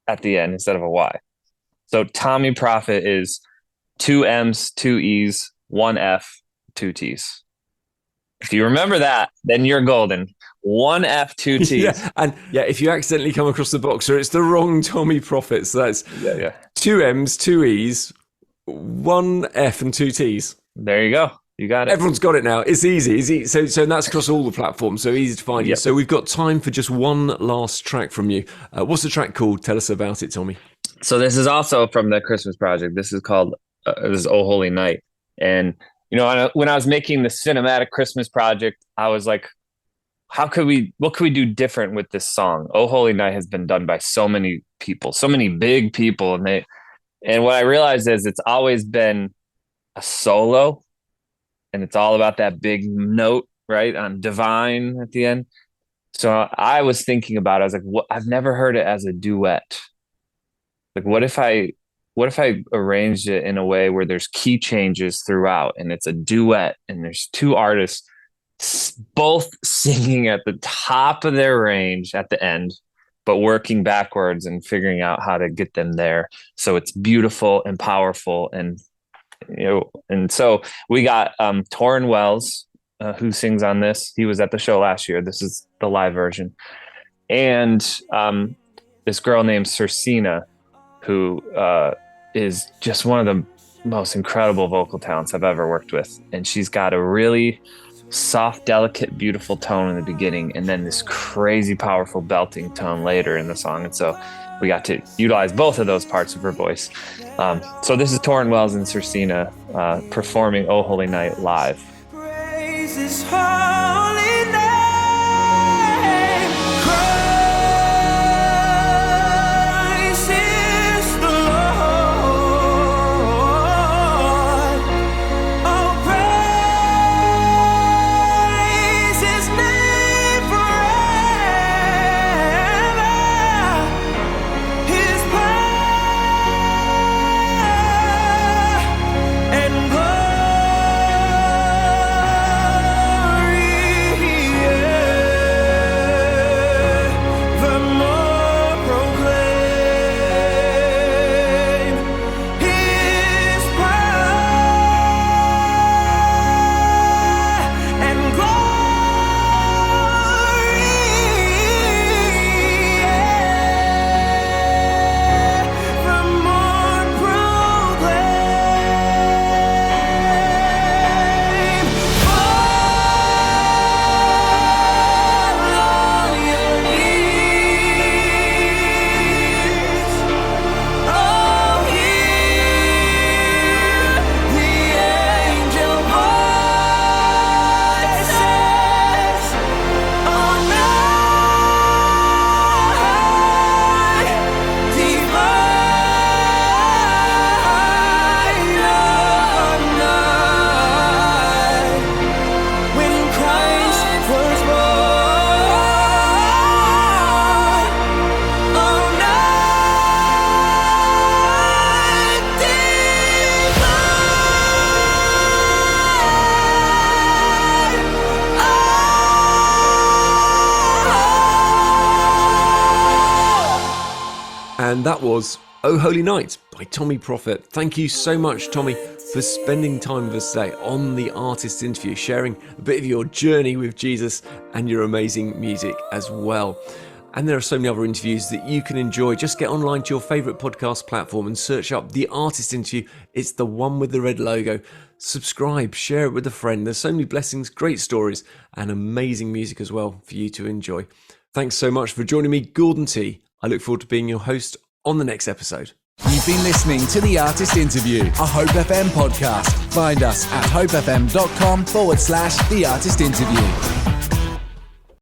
at the end instead of a Y. So Tommee Profitt is 2 M's, 2 E's, 1 F, 2 T's. If you remember that, then you're golden. 1 F, 2 T's. If you accidentally come across the boxer, it's the wrong Tommee Profitt. So that's 2 M's, 2 E's, 1 F, and 2 T's. There you go. You got it. Everyone's got it now. It's easy. So that's across all the platforms. So easy to find you. So we've got time for just one last track from you. What's the track called? Tell us about it, Tommee. So this is also from the Christmas project. This is called this is Oh Holy Night. And you know, when I was making the cinematic Christmas project, I was like, what could we do different with this song? Oh Holy Night has been done by so many people, so many big people. And what I realized is it's always been a solo, and it's all about that big note, right, on divine at the end. So I was thinking about it. I was like, I've never heard it as a duet. Like, what if I arranged it in a way where there's key changes throughout, and it's a duet, and there's 2 artists both singing at the top of their range at the end, but working backwards and figuring out how to get them there. So it's beautiful and powerful. And, you know, and so we got Tauren Wells, who sings on this. He was at the show last year. This is the live version. And this girl named SVRCINA, who is just one of the most incredible vocal talents I've ever worked with. And she's got a really soft, delicate, beautiful tone in the beginning, and then this crazy, powerful belting tone later in the song. And so we got to utilize both of those parts of her voice. So this is Tauren Wells and SVRCINA performing Oh Holy Night live. Praise His holy name. Christ is the Lord. Oh, praise His name forever. His power and glory. And that was Oh Holy Night by Tommee Profitt. Thank you so much, Tommee, for spending time with us today on the Artist Interview, sharing a bit of your journey with Jesus and your amazing music as well. And there are so many other interviews that you can enjoy. Just get online to your favourite podcast platform and search up The Artist Interview. It's the one with the red logo. Subscribe, share it with a friend. There's so many blessings, great stories, and amazing music as well for you to enjoy. Thanks so much for joining me, Gordon T. I look forward to being your host on the next episode. You've been listening to The Artist Interview, a Hope FM podcast. Find us at hopefm.com/The Artist Interview.